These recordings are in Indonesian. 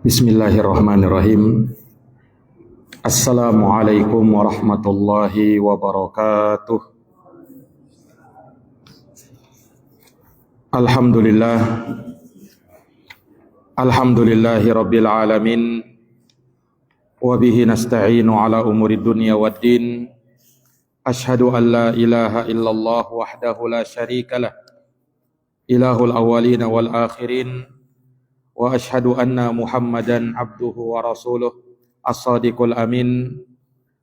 Bismillahirrahmanirrahim. Assalamualaikum warahmatullahi wabarakatuh. Alhamdulillahi rabbil alamin. Wabihi nasta'inu ala umuri dunya waddin. Ashhadu an la ilaha illallah wahdahu la syarikalah, ilahul awwalina wal akhirin. Wa ashhadu anna Muhammadan abduhu wa rasuluh as-sadiqul amin,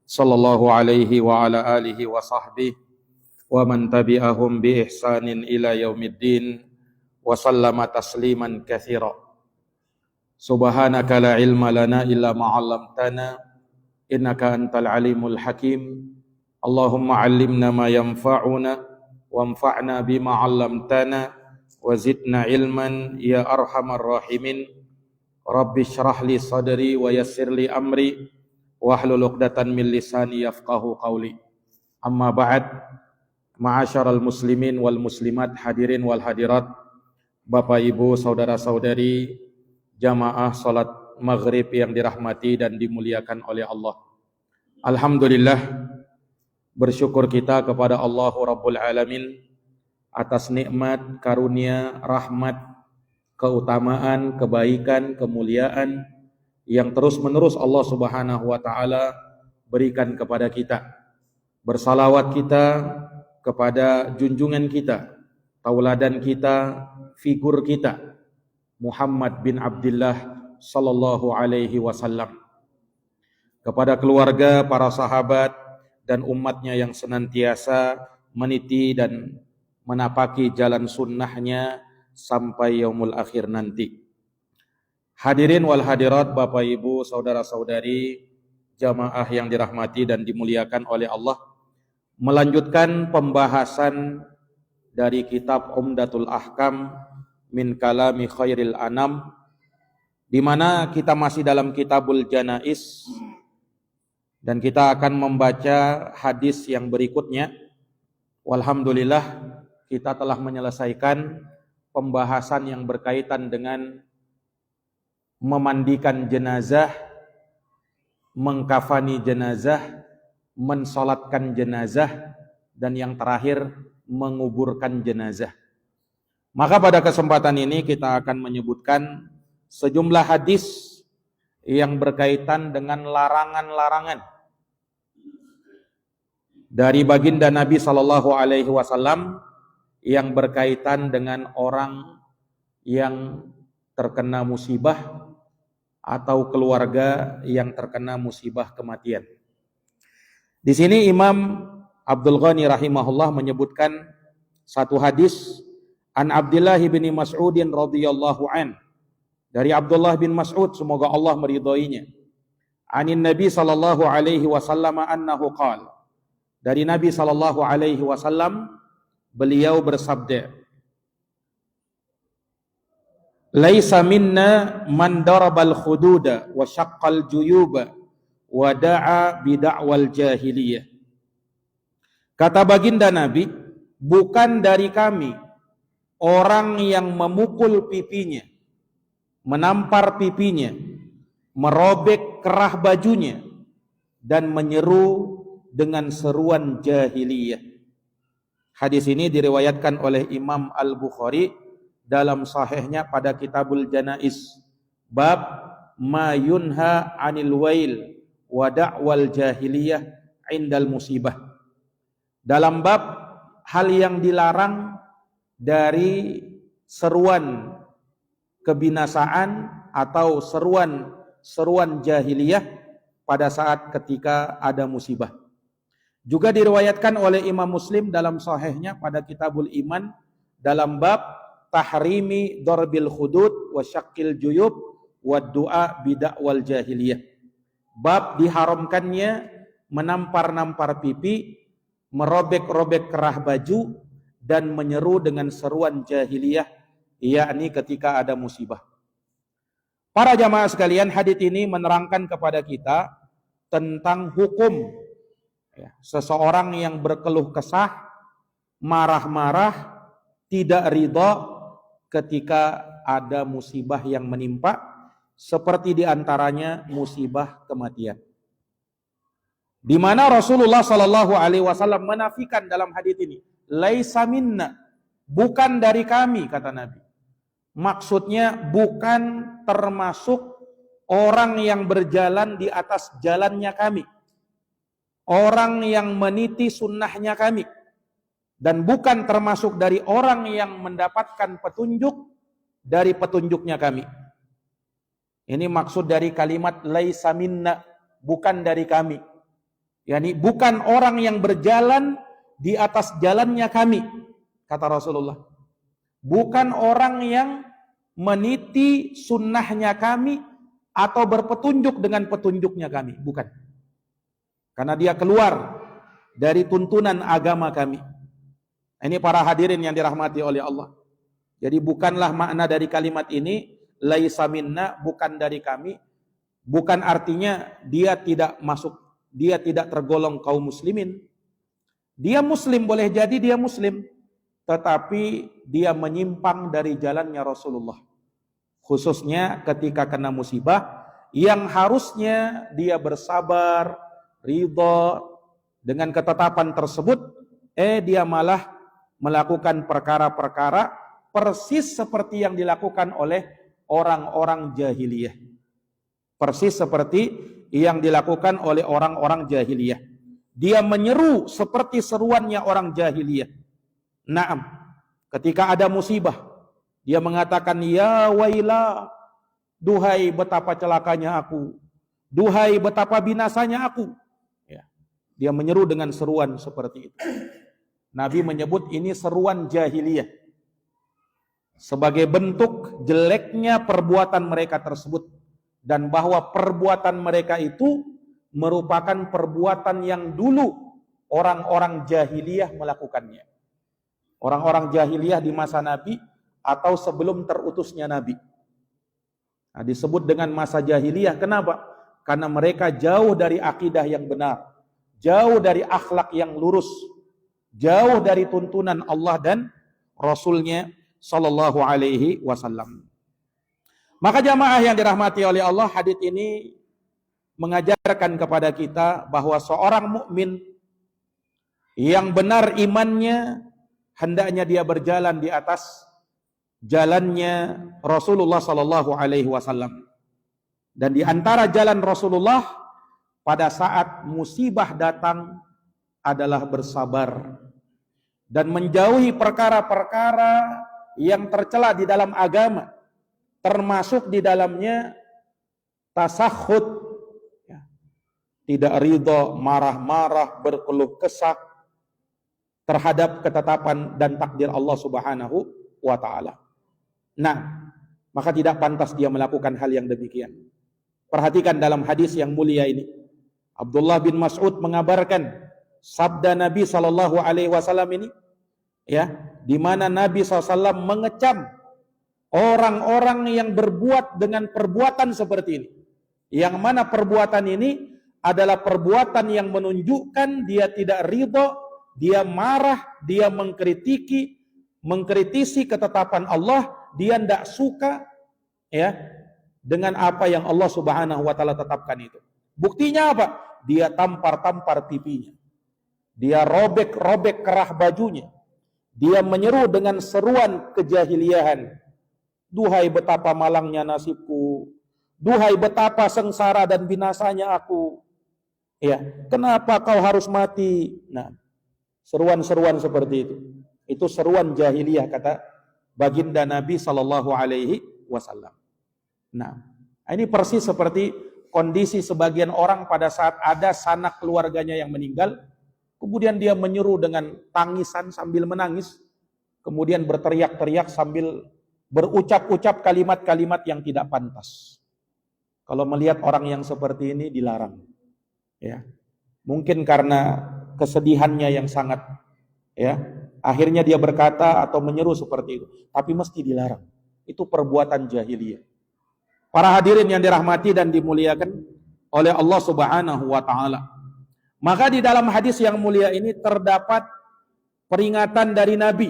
sallallahu alaihi wa ala alihi wa sahbihi wa man tabi'ahum bi ihsanin ila yaumiddin wa sallama tasliman katsira. Subhanaka la ilma lana illa ma 'allamtana innaka antal alimul hakim. Allahumma 'allimna ma yanfa'una wanfa'na bima 'allamtana wa zidna ilman ya arhamar rahimin. Rabbi syrah li sadri wa yassir li amri wahlul 'uqdatan min lisani yafqahu qawli. Amma ba'd. Ma'asyaral muslimin wal muslimat, hadirin wal hadirat, Bapak Ibu, saudara-saudari, jamaah salat maghrib yang dirahmati dan dimuliakan oleh Allah. Alhamdulillah, bersyukur kita kepada Allah Rabbul Alamin atas nikmat, karunia, rahmat, keutamaan, kebaikan, kemuliaan yang terus-menerus Allah Subhanahu wa taala berikan kepada kita. Bersalawat kita kepada junjungan kita, tauladan kita, figur kita, Muhammad bin Abdullah sallallahu alaihi wasallam. Kepada keluarga, para sahabat dan umatnya yang senantiasa meniti dan menapaki jalan sunnahnya sampai yaumul akhir nanti. Hadirin wal hadirat, Bapak Ibu, saudara-saudari, jamaah yang dirahmati dan dimuliakan oleh Allah, melanjutkan pembahasan dari kitab Umdatul Ahkam min kalami khairil anam, di mana kita masih dalam kitabul janaiz dan kita akan membaca hadis yang berikutnya. Walhamdulillah, kita telah menyelesaikan pembahasan yang berkaitan dengan memandikan jenazah, mengkafani jenazah, mensolatkan jenazah, dan yang terakhir menguburkan jenazah. Maka pada kesempatan ini kita akan menyebutkan sejumlah hadis yang berkaitan dengan larangan-larangan dari baginda Nabi sallallahu alaihi wasallam yang berkaitan dengan orang yang terkena musibah atau keluarga yang terkena musibah kematian. Di sini Imam Abdul Ghani rahimahullah menyebutkan satu hadis an Abdullah bin Mas'udin radhiyallahu an, dari Abdullah bin Mas'ud, semoga Allah meridhoinya, anin Nabi sallallahu alaihi wasallam annahu qala, dari Nabi sallallahu alaihi wasallam beliau bersabda, laisa minna man darabal khududa wa syaqqal juyuba wa da'a bid'awal jahiliyah. Kata baginda Nabi, bukan dari kami orang yang memukul pipinya, menampar pipinya, merobek kerah bajunya, dan menyeru dengan seruan jahiliyah. Hadis ini diriwayatkan oleh Imam Al-Bukhari dalam sahihnya pada Kitabul Janaiz, bab ma yunha 'anil wail wa da'wal jahiliyah indal musibah. Dalam bab hal yang dilarang dari seruan kebinasaan atau seruan jahiliyah pada saat ketika ada musibah. Juga diriwayatkan oleh Imam Muslim dalam sahihnya pada Kitabul Iman dalam bab tahrimi darbil khudud wa syaqqil juyub wa du'a bid'awal jahiliyah. Bab diharamkannya menampar-nampar pipi, merobek-robek kerah baju, dan menyeru dengan seruan jahiliyah, yakni ketika ada musibah. Para jamaah sekalian, hadits ini menerangkan kepada kita tentang hukum Ya, seseorang yang berkeluh kesah, marah-marah, tidak ridha ketika ada musibah yang menimpa, seperti diantaranya musibah kematian. Di mana Rasulullah Shallallahu Alaihi Wasallam menafikan dalam hadits ini, laisa minna, bukan dari kami, kata Nabi. Maksudnya bukan termasuk orang yang berjalan di atas jalannya kami, orang yang meniti sunnahnya kami, dan bukan termasuk dari orang yang mendapatkan petunjuk dari petunjuknya kami. Ini maksud dari kalimat laisa minna, bukan dari kami. Yani bukan orang yang berjalan di atas jalannya kami, kata Rasulullah. Bukan orang yang meniti sunnahnya kami atau berpetunjuk dengan petunjuknya kami, bukan. Karena dia keluar dari tuntunan agama kami. Ini para hadirin yang dirahmati oleh Allah. Jadi bukanlah makna dari kalimat ini, laisa minna, bukan dari kami, bukan artinya dia tidak masuk, dia tidak tergolong kaum muslimin. Dia muslim, boleh jadi dia muslim, tetapi dia menyimpang dari jalannya Rasulullah. Khususnya ketika kena musibah, yang harusnya dia bersabar, ridha dengan ketetapan tersebut, dia malah melakukan perkara-perkara persis seperti yang dilakukan oleh orang-orang jahiliyah. Persis seperti yang dilakukan oleh orang-orang jahiliyah. Dia menyeru seperti seruannya orang jahiliyah. Naam, ketika ada musibah, dia mengatakan, ya waila, duhai betapa celakanya aku, duhai betapa binasanya aku. Ya. Dia menyeru dengan seruan seperti itu. Nabi menyebut ini seruan jahiliyah, sebagai bentuk jeleknya perbuatan mereka tersebut, dan bahwa perbuatan mereka itu merupakan perbuatan yang dulu orang-orang jahiliyah melakukannya. Orang-orang jahiliyah di masa Nabi atau sebelum terutusnya Nabi. Nah, disebut dengan masa jahiliyah. Kenapa? Karena mereka jauh dari akidah yang benar, jauh dari akhlak yang lurus, jauh dari tuntunan Allah dan Rasulnya Sallallahu Alaihi Wasallam. Maka jamaah yang dirahmati oleh Allah, hadits ini mengajarkan kepada kita bahwa seorang mukmin yang benar imannya, hendaknya dia berjalan di atas jalannya Rasulullah Sallallahu Alaihi Wasallam. Dan di antara jalan Rasulullah pada saat musibah datang adalah bersabar dan menjauhi perkara-perkara yang tercela di dalam agama, termasuk di dalamnya tasakhut, ya, tidak ridha, marah-marah, berkeluh kesah terhadap ketetapan dan takdir Allah Subhanahu wa ta'ala. Nah, maka tidak pantas dia melakukan hal yang demikian. Perhatikan dalam hadis yang mulia ini, Abdullah bin Mas'ud mengabarkan sabda Nabi Sallallahu Alaihi Wasallam ini, ya, di mana Nabi SAW mengecam orang-orang yang berbuat dengan perbuatan seperti ini, yang mana perbuatan ini adalah perbuatan yang menunjukkan dia tidak ridha, dia marah, dia mengkritisi ketetapan Allah, dia tidak suka, ya, dengan apa yang Allah Subhanahu wa ta'ala tetapkan itu. Buktinya apa? Dia tampar-tampar pipinya, dia robek-robek kerah bajunya, dia menyeru dengan seruan kejahiliahan, duhai betapa malangnya nasibku, duhai betapa sengsara dan binasanya aku, ya, kenapa kau harus mati? Nah, seruan-seruan seperti itu seruan jahiliyah, kata baginda Nabi Sallallahu Alaihi Wasallam. Nah, ini persis seperti kondisi sebagian orang pada saat ada sanak keluarganya yang meninggal, kemudian dia menyeru dengan tangisan sambil menangis, kemudian berteriak-teriak sambil berucap-ucap kalimat-kalimat yang tidak pantas. Kalau melihat orang yang seperti ini dilarang, ya. Mungkin karena kesedihannya yang sangat, ya, akhirnya dia berkata atau menyeru seperti itu, tapi mesti dilarang. Itu perbuatan jahiliyah. Para hadirin yang dirahmati dan dimuliakan oleh Allah Subhanahu wa ta'ala, Maka di dalam hadis yang mulia ini terdapat peringatan dari Nabi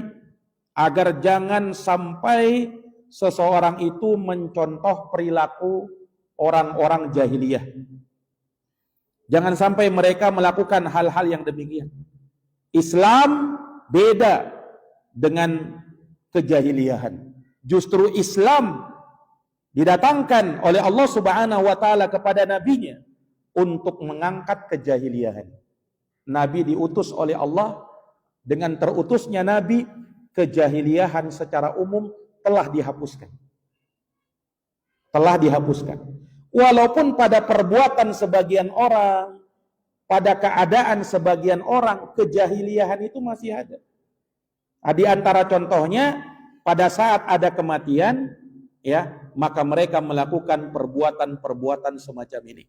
agar jangan sampai seseorang itu mencontoh perilaku orang-orang jahiliyah. Jangan sampai mereka melakukan hal-hal yang demikian. Islam beda dengan kejahiliahan. Justru Islam didatangkan oleh Allah Subhanahu wa taala kepada nabinya untuk mengangkat kejahiliahan. Nabi diutus oleh Allah, dengan terutusnya nabi, kejahiliahan secara umum telah dihapuskan. Telah dihapuskan. Walaupun pada perbuatan sebagian orang, pada keadaan sebagian orang, kejahiliahan itu masih ada. Di antara contohnya, pada saat ada kematian, ya, maka mereka melakukan perbuatan-perbuatan semacam ini.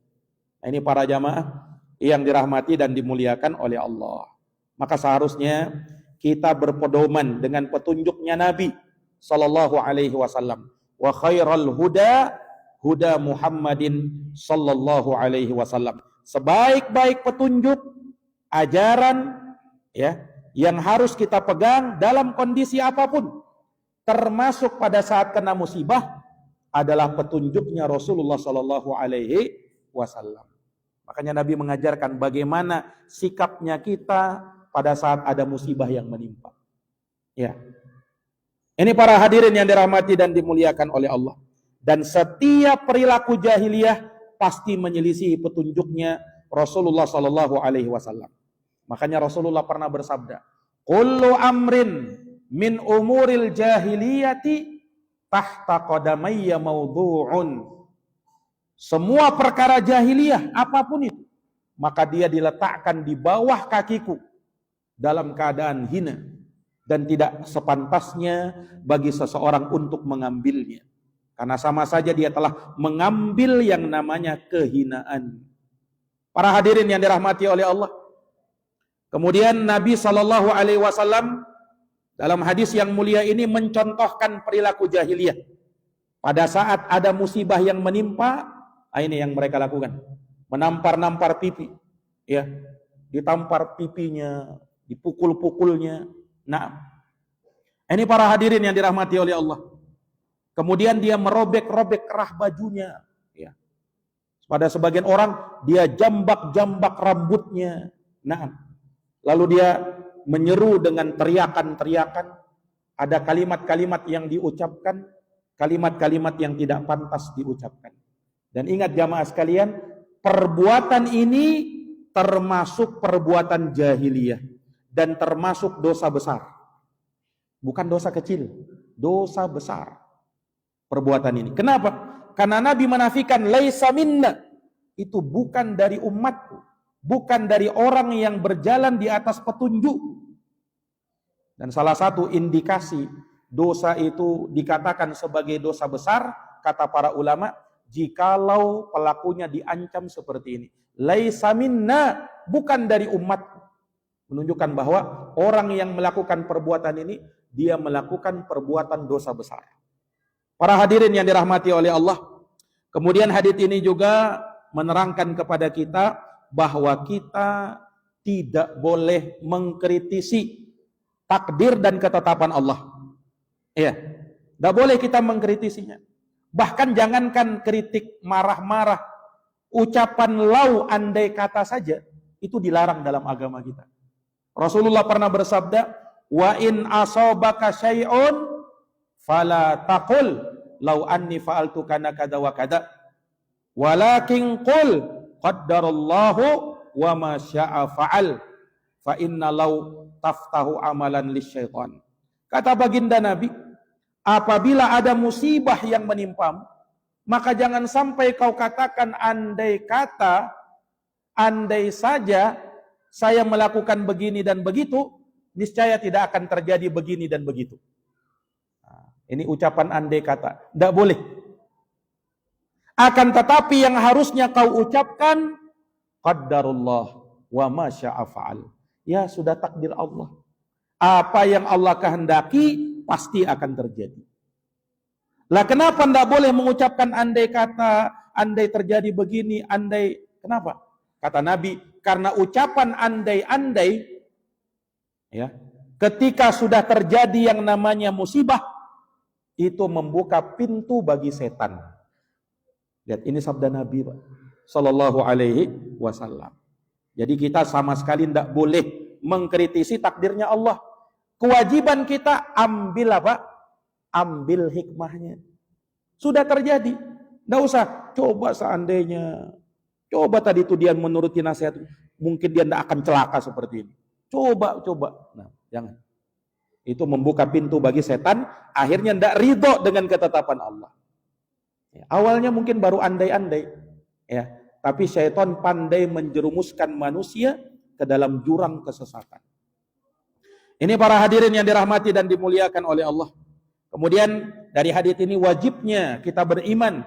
Nah, ini para jamaah yang dirahmati dan dimuliakan oleh Allah. Maka seharusnya kita berpedoman dengan petunjuknya Nabi sallallahu alaihi wasallam. Wa khairal huda huda Muhammadin sallallahu alaihi wasallam. Sebaik-baik petunjuk, ajaran, ya, yang harus kita pegang dalam kondisi apapun, termasuk pada saat kena musibah, adalah petunjuknya Rasulullah sallallahu alaihi wasallam. Makanya Nabi mengajarkan bagaimana sikapnya kita pada saat ada musibah yang menimpa. Ya. Ini para hadirin yang dirahmati dan dimuliakan oleh Allah. Dan setiap perilaku jahiliyah pasti menyelisihi petunjuknya Rasulullah sallallahu alaihi wasallam. Makanya Rasulullah pernah bersabda, "Kullu amrin min umuril jahiliyati tahta qadamayya mawdu'un." Semua perkara jahiliyah, apapun itu, maka dia diletakkan di bawah kakiku dalam keadaan hina dan tidak sepantasnya bagi seseorang untuk mengambilnya. Karena sama saja dia telah mengambil yang namanya kehinaan. Para hadirin yang dirahmati oleh Allah. Kemudian Nabi sallallahu alaihi wasallam dalam hadis yang mulia ini mencontohkan perilaku jahiliyah. Pada saat ada musibah yang menimpa, ini yang mereka lakukan. Menampar-nampar pipi, ya. Ditampar pipinya, dipukul-pukulnya. Nah, ini para hadirin yang dirahmati oleh Allah. Kemudian dia merobek-robek kerah bajunya, ya. Pada sebagian orang dia jambak-jambak rambutnya. Nah, lalu dia menyeru dengan teriakan-teriakan. Ada kalimat-kalimat yang diucapkan, kalimat-kalimat yang tidak pantas diucapkan. Dan ingat jamaah sekalian, perbuatan ini termasuk perbuatan jahiliyah dan termasuk dosa besar. Bukan dosa kecil, dosa besar. Perbuatan ini. Kenapa? Karena Nabi menafikan laisa minna, itu bukan dari umatku, bukan dari orang yang berjalan di atas petunjuk. Dan salah satu indikasi dosa itu dikatakan sebagai dosa besar, kata para ulama, jikalau pelakunya diancam seperti ini. Laisa minna, bukan dari umatku. Menunjukkan bahwa orang yang melakukan perbuatan ini, dia melakukan perbuatan dosa besar. Para hadirin yang dirahmati oleh Allah. Kemudian hadits ini juga menerangkan kepada kita bahwa kita tidak boleh mengkritisi takdir dan ketetapan Allah. Iya, tidak boleh kita mengkritisinya. Bahkan jangankan kritik marah-marah, ucapan lau andai kata saja, itu dilarang dalam agama kita. Rasulullah pernah bersabda, wa in asabaka syai'un fala taqul lau anni fa'altu kana kada wa kada, walakin qul qaddarallahu wa ma syaa fa'al, fa inna lau taftahu amalan lisyaitan. Kata baginda Nabi, apabila ada musibah yang menimpamu, maka jangan sampai kau katakan andai kata, andai saja saya melakukan begini dan begitu, niscaya tidak akan terjadi begini dan begitu. Nah, ini ucapan andai kata, tidak boleh. Akan tetapi yang harusnya kau ucapkan, qaddarullah wa ma syaa fa'al. Ya, sudah takdir Allah. Apa yang Allah kehendaki pasti akan terjadi. Lah kenapa tidak boleh mengucapkan andai kata, andai terjadi begini, andai, kenapa? Kata Nabi, Karena ucapan andai-andai, ya, ketika sudah terjadi yang namanya musibah, itu membuka pintu bagi setan. Lihat, ini sabda Nabi, Pak, Sallallahu Alaihi Wasallam. Jadi kita sama sekali tidak boleh mengkritisi takdirnya Allah. Kewajiban kita ambil apa? Ambil hikmahnya. Sudah terjadi, tidak usah coba seandainya. Coba tadi itu dia menuruti nasihat, mungkin dia tidak akan celaka seperti ini. Coba. Nah, jangan. Itu membuka pintu bagi setan, akhirnya tidak ridho dengan ketetapan Allah. Ya, awalnya mungkin baru andai-andai, ya, tapi syaitan pandai menjerumuskan manusia ke dalam jurang kesesatan. Ini para hadirin yang dirahmati dan dimuliakan oleh Allah. Kemudian dari hadis ini wajibnya kita beriman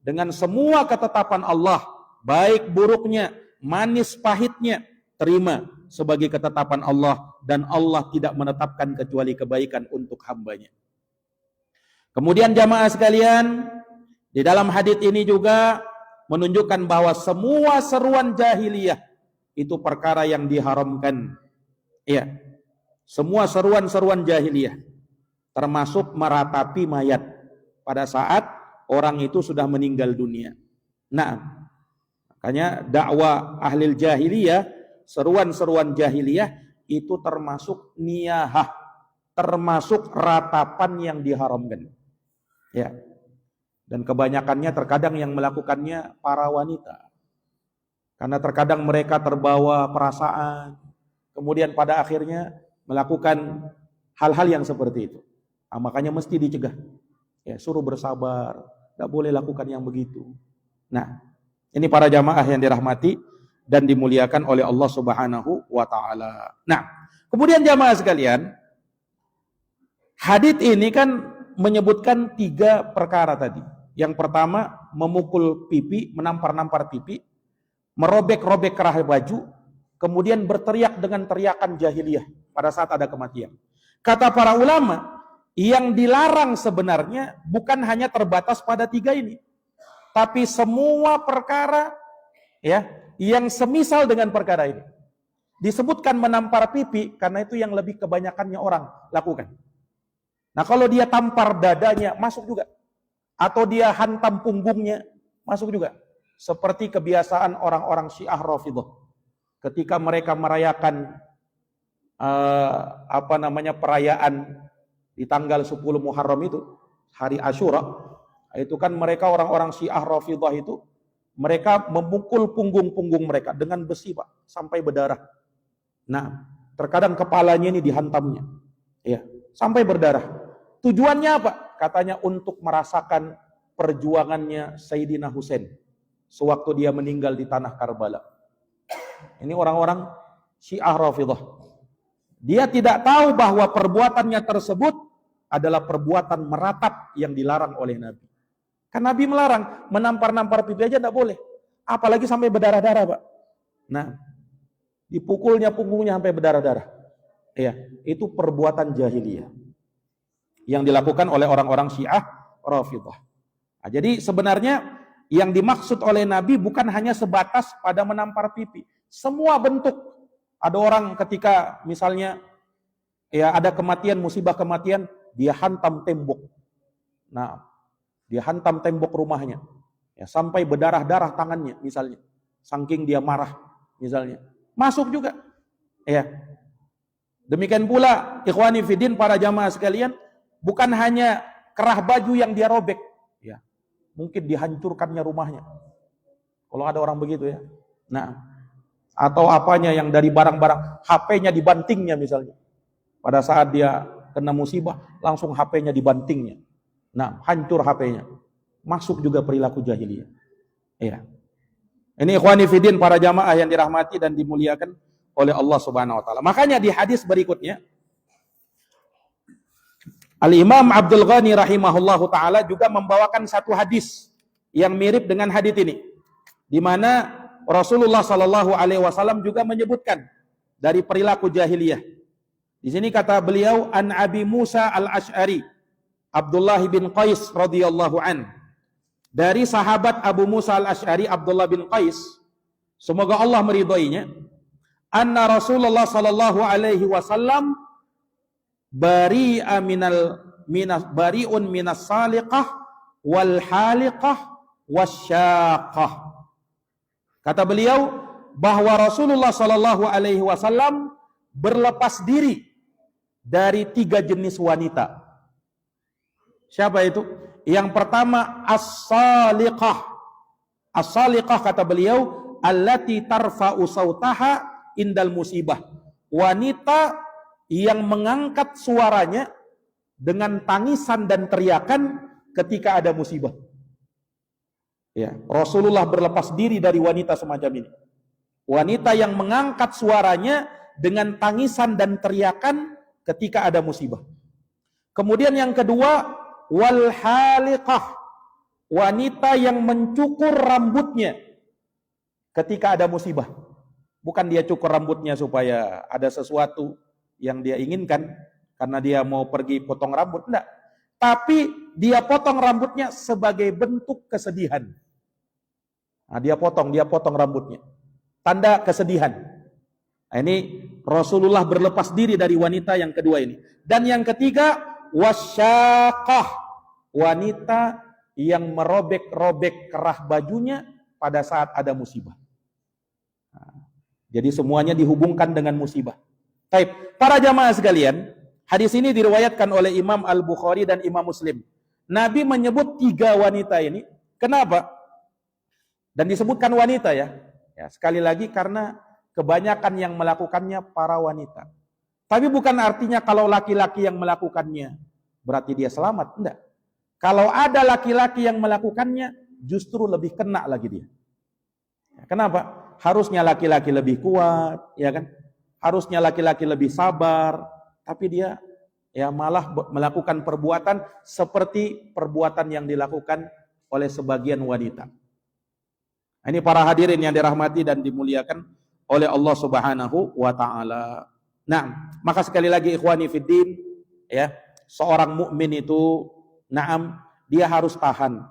dengan semua ketetapan Allah, baik buruknya, manis pahitnya, terima sebagai ketetapan Allah, dan Allah tidak menetapkan kecuali kebaikan untuk hambanya. Kemudian jamaah sekalian, di dalam hadis ini juga menunjukkan bahwa semua seruan jahiliyah itu perkara yang diharamkan. Ya, semua seruan-seruan jahiliyah, termasuk meratapi mayat pada saat orang itu sudah meninggal dunia. Nah, makanya dakwah ahli jahiliyah, seruan-seruan jahiliyah itu termasuk niyahah, termasuk ratapan yang diharamkan. Ya. Dan kebanyakannya terkadang yang melakukannya para wanita. Karena terkadang mereka terbawa perasaan, kemudian pada akhirnya melakukan hal-hal yang seperti itu. Nah, makanya mesti dicegah. Ya, suruh bersabar, tidak boleh lakukan yang begitu. Nah, ini para jamaah yang dirahmati dan dimuliakan oleh Allah Subhanahu wa taala. Nah, kemudian jamaah sekalian, hadits ini kan menyebutkan 3 perkara tadi. Yang pertama, memukul pipi, menampar-nampar pipi, merobek-robek kerah baju, kemudian berteriak dengan teriakan jahiliyah pada saat ada kematian. Kata para ulama, yang dilarang sebenarnya bukan hanya terbatas pada 3 ini, tapi semua perkara, ya, yang semisal dengan perkara ini. Disebutkan menampar pipi karena itu yang lebih kebanyakannya orang lakukan. Nah, kalau dia tampar dadanya, masuk juga. Atau dia hantam punggungnya, masuk juga. Seperti kebiasaan orang-orang Syiah Rafidhah. Ketika mereka merayakan perayaan di tanggal 10 Muharram itu, hari Asyura, itu kan mereka orang-orang Syiah Rafidhah itu, mereka memukul punggung-punggung mereka dengan besi, Pak, sampai berdarah. Nah, terkadang kepalanya ini dihantamnya, ya, sampai berdarah. Tujuannya apa? Katanya untuk merasakan perjuangannya Sayyidina Husain sewaktu dia meninggal di tanah Karbala. Ini orang-orang Syiah Rafidhah. Dia tidak tahu bahwa perbuatannya tersebut adalah perbuatan meratap yang dilarang oleh Nabi. Kan Nabi melarang, menampar-nampar pipi aja tidak boleh. Apalagi sampai berdarah-darah, Pak. Nah, dipukulnya punggungnya sampai berdarah-darah. Ya, itu perbuatan jahiliyah yang dilakukan oleh orang-orang Syiah Rafidhah. Nah, jadi sebenarnya yang dimaksud oleh Nabi bukan hanya sebatas pada menampar pipi. Semua bentuk. Ada orang ketika misalnya ya ada kematian, musibah kematian, dia hantam tembok. Nah, dia hantam tembok rumahnya. Ya, sampai berdarah-darah tangannya misalnya. Saking dia marah misalnya. Masuk juga. Ya. Demikian pula ikhwani fiddin, para jamaah sekalian, bukan hanya kerah baju yang dia robek, ya, mungkin dihancurkannya rumahnya. Kalau ada orang begitu ya. Nah, atau apanya yang dari barang-barang, HP-nya dibantingnya misalnya. Pada saat dia kena musibah, langsung HP-nya dibantingnya. Nah, hancur HP-nya. Masuk juga perilaku jahiliyah. Iya. Ini ikhwani fiddin, para jamaah yang dirahmati dan dimuliakan oleh Allah Subhanahu wa taala. Makanya di hadis berikutnya Al-Imam Abdul Ghani rahimahullahu ta'ala juga membawakan satu hadis yang mirip dengan hadis ini, di mana Rasulullah sallallahu alaihi wasallam juga menyebutkan dari perilaku jahiliyah. Di sini kata beliau, an Abi Musa al-Ash'ari, Abdullah bin Qais radhiyallahu an, dari sahabat Abu Musa al-Ash'ari Abdullah bin Qais, semoga Allah meridhoinya, anna Rasulullah sallallahu alaihi wasallam bari'un minas saliqah wal haliqah wasyaqah. Kata beliau bahwa Rasulullah sallallahu alaihi wasallam berlepas diri dari 3 jenis wanita. Siapa itu? Yang pertama as-saliqah. As-saliqah kata beliau allati tarfa'u sautaha indal musibah. Wanita yang mengangkat suaranya dengan tangisan dan teriakan ketika ada musibah. Ya, Rasulullah berlepas diri dari wanita semacam ini. Wanita yang mengangkat suaranya dengan tangisan dan teriakan ketika ada musibah. Kemudian yang kedua, wal haliqah, wanita yang mencukur rambutnya ketika ada musibah. Bukan dia cukur rambutnya supaya ada sesuatu yang dia inginkan karena dia mau pergi potong rambut, enggak. Tapi dia potong rambutnya sebagai bentuk kesedihan. Nah, dia potong rambutnya. Tanda kesedihan. Nah, ini Rasulullah berlepas diri dari wanita yang kedua ini. Dan yang ketiga, wasyaqah, wanita yang merobek-robek kerah bajunya pada saat ada musibah. Nah, jadi semuanya dihubungkan dengan musibah. Baik, para jamaah sekalian, hadis ini diriwayatkan oleh Imam Al-Bukhari dan Imam Muslim. Nabi menyebut 3 wanita ini. Kenapa? Dan disebutkan wanita ya. Sekali lagi karena kebanyakan yang melakukannya para wanita. Tapi bukan artinya kalau laki-laki yang melakukannya berarti dia selamat, enggak. Kalau ada laki-laki yang melakukannya justru lebih kena lagi dia. Kenapa? Harusnya laki-laki lebih kuat, ya kan? Harusnya laki-laki lebih sabar, tapi dia ya malah melakukan perbuatan seperti perbuatan yang dilakukan oleh sebagian wanita. Ini para hadirin yang dirahmati dan dimuliakan oleh Allah Subhanahu wa taala. Nah, maka sekali lagi ikhwani fiddin, ya, seorang mukmin itu dia harus tahan.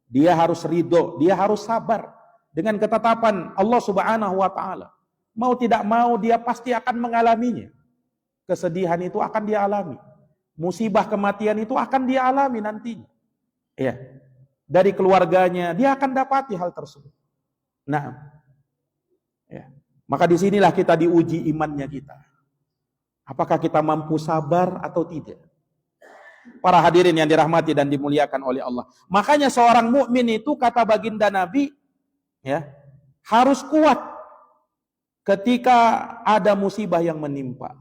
Dia harus ridho, dia harus sabar dengan ketetapan Allah Subhanahu wa taala. Mau tidak mau dia pasti akan mengalaminya. Kesedihan itu akan dia alami. Musibah kematian itu akan dia alami nantinya. Ya. Dari keluarganya dia akan dapati hal tersebut. Nah, ya. Maka disinilah kita diuji imannya kita. Apakah kita mampu sabar atau tidak? Para hadirin yang dirahmati dan dimuliakan oleh Allah. Makanya seorang mukmin itu kata baginda Nabi, ya, harus kuat ketika ada musibah yang menimpa.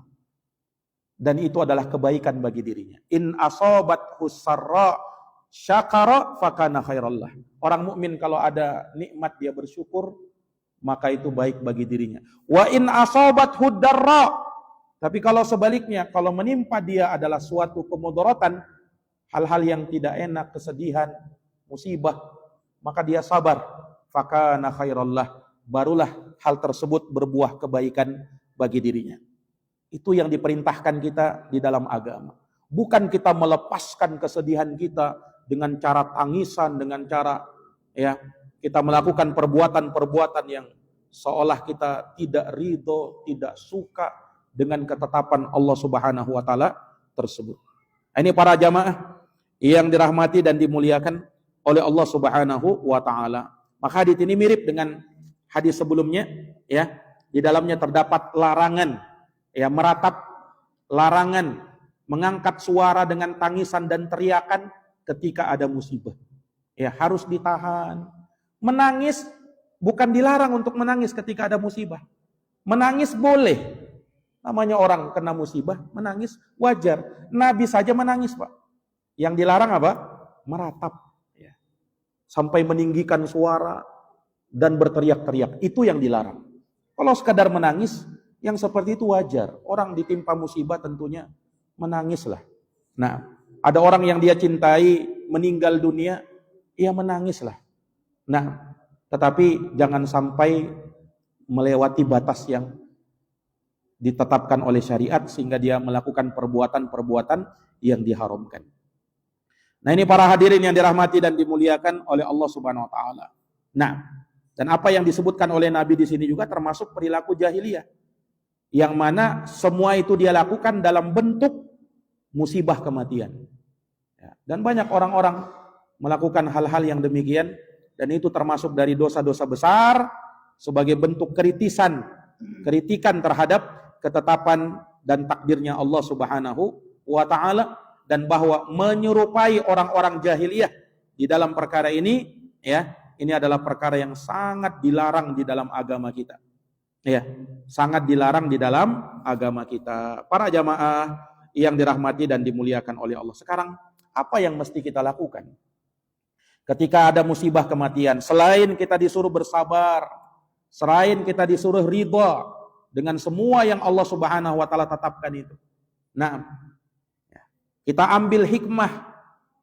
Dan itu adalah kebaikan bagi dirinya. In asobat husarra syakara fakana khairallah. Orang mukmin kalau ada nikmat dia bersyukur, maka itu baik bagi dirinya. Wa in asobat hudarra, tapi kalau sebaliknya, kalau menimpa dia adalah suatu kemudaratan, hal-hal yang tidak enak, kesedihan, musibah, maka dia sabar. Fakana khairallah, barulah hal tersebut berbuah kebaikan bagi dirinya. Itu yang diperintahkan kita di dalam agama. Bukan kita melepaskan kesedihan kita dengan cara tangisan, dengan cara ya kita melakukan perbuatan-perbuatan yang seolah kita tidak ridho, tidak suka dengan ketetapan Allah Subhanahu wa taala tersebut. Ini para jamaah yang dirahmati dan dimuliakan oleh Allah Subhanahu wa taala. Maka hadis ini mirip dengan hadis sebelumnya, ya. Di dalamnya terdapat larangan, ya, meratap, larangan mengangkat suara dengan tangisan dan teriakan ketika ada musibah. Ya, harus ditahan. Menangis bukan dilarang untuk menangis ketika ada musibah. Menangis boleh. Namanya orang kena musibah, menangis wajar. Nabi saja menangis, Pak. Yang dilarang apa? Meratap. Ya. Sampai meninggikan suara dan berteriak-teriak. Itu yang dilarang. Kalau sekadar menangis, yang seperti itu wajar. Orang ditimpa musibah tentunya menangislah. Nah, ada orang yang dia cintai meninggal dunia, ia menangislah. Nah, tetapi jangan sampai melewati batas yang ditetapkan oleh syariat sehingga dia melakukan perbuatan-perbuatan yang diharamkan. Nah, ini para hadirin yang dirahmati dan dimuliakan oleh Allah Subhanahu wa taala. Nah, dan apa yang disebutkan oleh Nabi di sini juga termasuk perilaku jahiliyah. yang mana semua itu dia lakukan dalam bentuk musibah kematian. Ya, dan banyak orang-orang melakukan hal-hal yang demikian, dan itu termasuk dari dosa-dosa besar sebagai bentuk kritikan terhadap ketetapan dan takdirnya Allah Subhanahu wa taala, dan bahwa menyerupai orang-orang jahiliyah di dalam perkara ini, ya, ini adalah perkara yang sangat dilarang di dalam agama kita. Ya, sangat dilarang di dalam agama kita. Para jamaah yang dirahmati dan dimuliakan oleh Allah. Sekarang apa yang mesti kita lakukan ketika ada musibah kematian? Selain kita disuruh bersabar, selain kita disuruh ridha dengan semua yang Allah Subhanahu wa taala tetapkan itu. Nah, kita ambil hikmah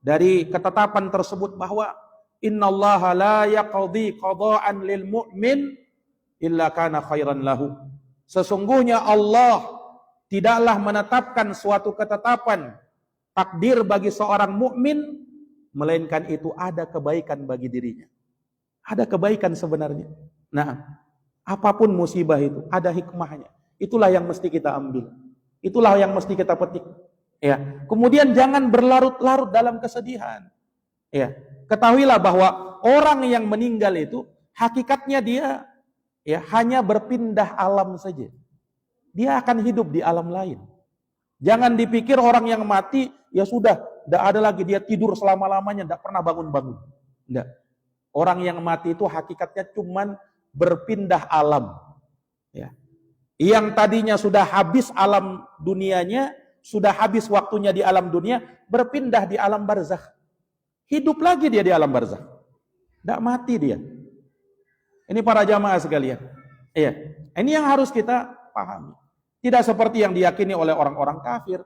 dari ketetapan tersebut bahwa innallaha la yaqdi qada'an lil mu'min illa kana khairan lahu. Sesungguhnya Allah tidaklah menetapkan suatu ketetapan takdir bagi seorang mukmin melainkan itu ada kebaikan bagi dirinya. Ada kebaikan sebenarnya. Nah, apapun musibah itu ada hikmahnya. Itulah yang mesti kita ambil. Itulah yang mesti kita petik. Ya, kemudian jangan berlarut-larut dalam kesedihan. Ya, ketahuilah bahwa orang yang meninggal itu hakikatnya dia hanya berpindah alam saja. Dia akan hidup di alam lain. Jangan dipikir orang yang mati ya sudah, tidak ada lagi, dia tidur selama-lamanya, tidak pernah bangun-bangun. Tidak. Orang yang mati itu hakikatnya cuman berpindah alam. Ya. Yang tadinya sudah habis alam dunianya, sudah habis waktunya di alam dunia, berpindah di alam barzakh. Hidup lagi dia di alam barzakh. Tidak mati dia. Ini para jamaah sekalian. Iya. Ini yang harus kita pahami. Tidak seperti yang diyakini oleh orang-orang kafir.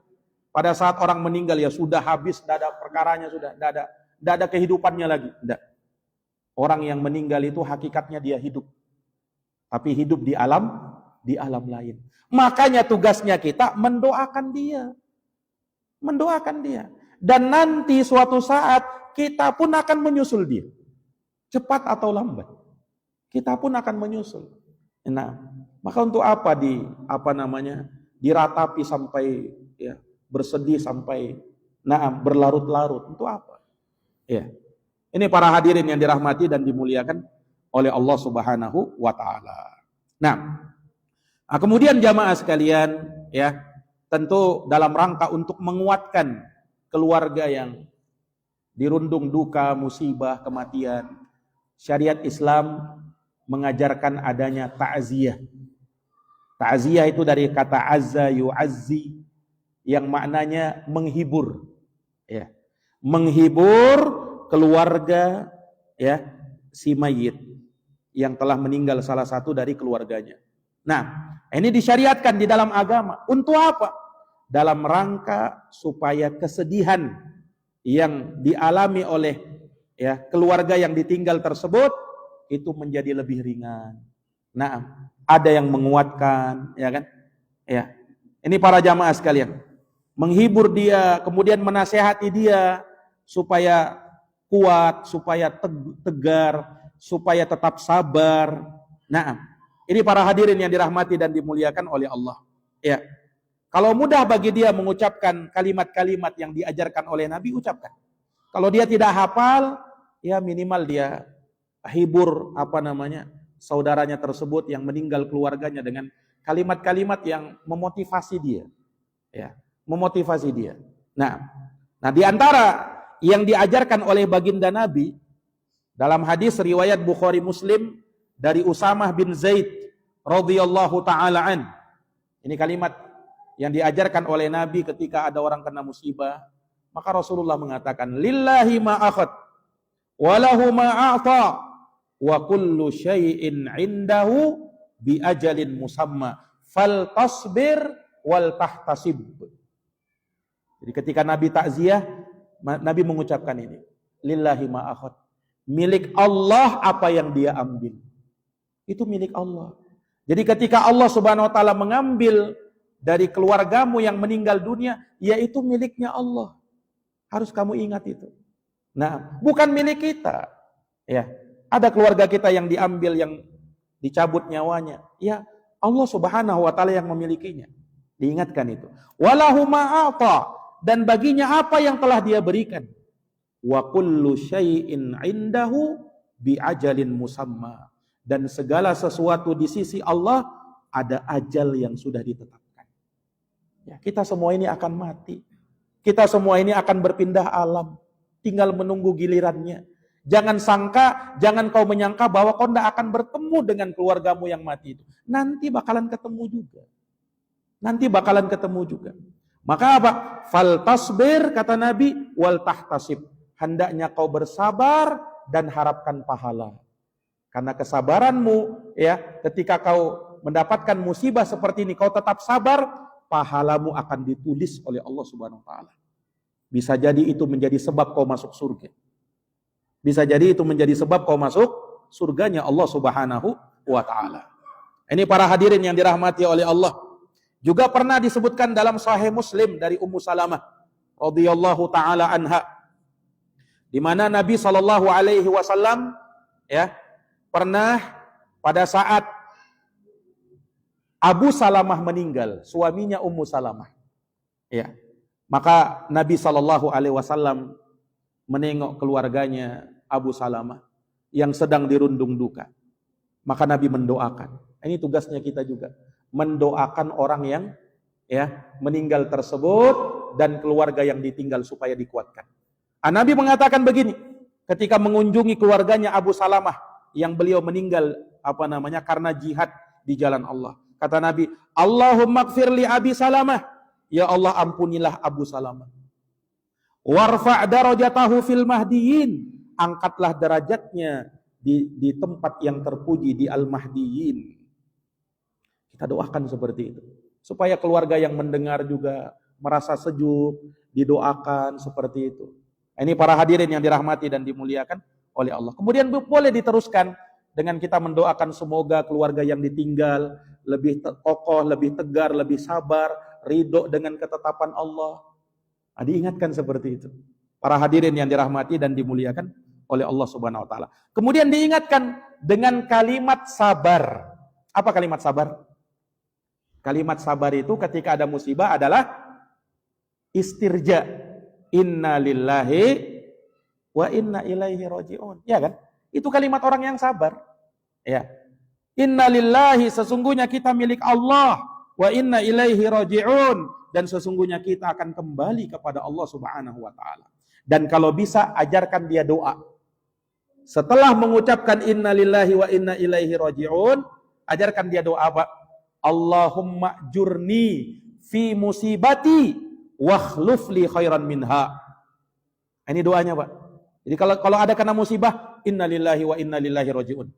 Pada saat orang meninggal ya sudah habis, tidak ada perkaranya, sudah tidak ada kehidupannya lagi. Tidak. Orang yang meninggal itu hakikatnya dia hidup. Tapi hidup di alam lain. Makanya tugasnya kita mendoakan dia. Mendoakan dia. Dan nanti suatu saat kita pun akan menyusul dia. Cepat atau lambat. Kita pun akan menyusul. Nah, maka untuk apa diratapi sampai ya, bersedih sampai berlarut-larut? Untuk apa? Ya. Ini para hadirin yang dirahmati dan dimuliakan oleh Allah Subhanahu wa taala. Nah, kemudian jamaah sekalian, ya, tentu dalam rangka untuk menguatkan keluarga yang dirundung duka, musibah, kematian, syariat Islam mengajarkan adanya ta'ziyah. Ta'ziyah itu dari kata azza yu'azzi yang maknanya menghibur. Ya. Menghibur keluarga ya si mayit yang telah meninggal salah satu dari keluarganya. Nah, ini disyariatkan di dalam agama. Untuk apa? Dalam rangka supaya kesedihan yang dialami oleh ya keluarga yang ditinggal tersebut itu menjadi lebih ringan. Nah, ada yang menguatkan, ya kan? Ya. Ini para jamaah sekalian. Menghibur dia, kemudian menasehati dia supaya kuat, supaya tegar, supaya tetap sabar. Nah, ini para hadirin yang dirahmati dan dimuliakan oleh Allah. Ya. Kalau mudah bagi dia mengucapkan kalimat-kalimat yang diajarkan oleh Nabi, ucapkan. Kalau dia tidak hafal, ya minimal dia hibur saudaranya tersebut yang meninggal keluarganya dengan kalimat-kalimat yang memotivasi dia. Ya, memotivasi dia. Nah, di antara yang diajarkan oleh baginda Nabi dalam hadis riwayat Bukhari Muslim dari Usamah bin Zaid radhiyallahu taala an. Ini kalimat yang diajarkan oleh Nabi ketika ada orang kena musibah, maka Rasulullah mengatakan, "Lillahi ma akhad wa lahu ma a'ta wa kullu syai'in 'indahu bi ajalin musamma fal tasbir wal tahtasib." Jadi ketika Nabi takziah, Nabi mengucapkan ini, lillahi ma akhad, milik Allah apa yang dia ambil, itu milik Allah. Jadi ketika Allah Subhanahu wa taala mengambil dari keluargamu yang meninggal dunia, yaitu miliknya Allah. Harus kamu ingat itu. Nah, bukan milik kita. Ya, ada keluarga kita yang diambil, yang dicabut nyawanya. Ya, Allah Subhanahu wa taala yang memilikinya. Diingatkan itu. Walahu ma'ata, dan baginya apa yang telah dia berikan. Wa kullu syai'in 'indahu bi ajalin musamma, dan segala sesuatu di sisi Allah ada ajal yang sudah ditetapkan. Ya, kita semua ini akan mati. Kita semua ini akan berpindah alam, tinggal menunggu gilirannya. Jangan kau menyangka bahwa kau tidak akan bertemu dengan keluargamu yang mati itu. Nanti bakalan ketemu juga. Maka apa? Fal tasbir, kata Nabi, wal tahtasib. Hendaknya kau bersabar dan harapkan pahala. Karena kesabaranmu, ya, ketika kau mendapatkan musibah seperti ini, kau tetap sabar, pahalamu akan ditulis oleh Allah Subhanahu wa taala. Bisa jadi itu menjadi sebab kau masuk surga. Bisa jadi itu menjadi sebab kau masuk surganya Allah Subhanahu wa taala. Ini para hadirin yang dirahmati oleh Allah. Juga pernah disebutkan dalam Sahih Muslim dari Ummu Salamah radhiyallahu taala anha, di mana Nabi sallallahu alaihi wasallam ya pernah pada saat Abu Salamah meninggal, suaminya Ummu Salamah. Ya. Maka Nabi sallallahu alaihi wasallam menengok keluarganya Abu Salamah yang sedang dirundung duka. Maka Nabi mendoakan. Ini tugasnya kita juga, mendoakan orang yang ya meninggal tersebut dan keluarga yang ditinggal supaya dikuatkan. Nabi mengatakan begini ketika mengunjungi keluarganya Abu Salamah yang beliau meninggal karena jihad di jalan Allah. Kata Nabi, Allahumma gfir li Abi Salamah, ya Allah ampunilah Abu Salamah. Warfa' darajatahu fil mahdiyin, angkatlah derajatnya di tempat yang terpuji, di al-mahdiyin. Kita doakan seperti itu, supaya keluarga yang mendengar juga merasa sejuk, didoakan seperti itu. Ini para hadirin yang dirahmati dan dimuliakan oleh Allah. Kemudian boleh diteruskan dengan kita mendoakan semoga keluarga yang ditinggal lebih kokoh, lebih tegar, lebih sabar, ridho dengan ketetapan Allah. Diingatkan seperti itu. Para hadirin yang dirahmati dan dimuliakan oleh Allah Subhanahu wa taala. Kemudian diingatkan dengan kalimat sabar. Apa kalimat sabar? Kalimat sabar itu ketika ada musibah adalah istirja. Inna lillahi wa inna ilaihi raji'un. Ya kan? Itu kalimat orang yang sabar. Ya. Inna lillahi, sesungguhnya kita milik Allah, wa inna ilaihi raji'un, dan sesungguhnya kita akan kembali kepada Allah Subhanahu wa taala. Dan kalau bisa ajarkan dia doa. Setelah mengucapkan inna lillahi wa inna ilaihi raji'un, ajarkan dia doa apa? Allahumma jurni fi musibati wakhluf li khairan minha. Ini doanya, Pak. Jadi kalau ada kena musibah, inna lillahi wa inna ilaihi raji'un.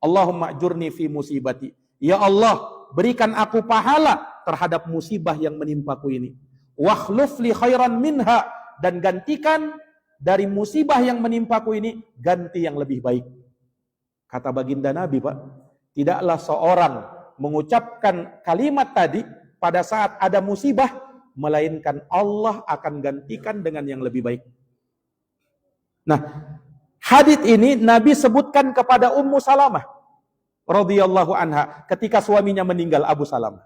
Allahumma jurni fi musibati. Ya Allah, berikan aku pahala terhadap musibah yang menimpaku ini. Wakhluf li khairan minha, dan gantikan dari musibah yang menimpaku ini ganti yang lebih baik. Kata baginda Nabi, Pak, tidaklah seorang mengucapkan kalimat tadi pada saat ada musibah, melainkan Allah akan gantikan dengan yang lebih baik. Nah, hadits ini Nabi sebutkan kepada Ummu Salamah radhiyallahu anha ketika suaminya meninggal, Abu Salamah.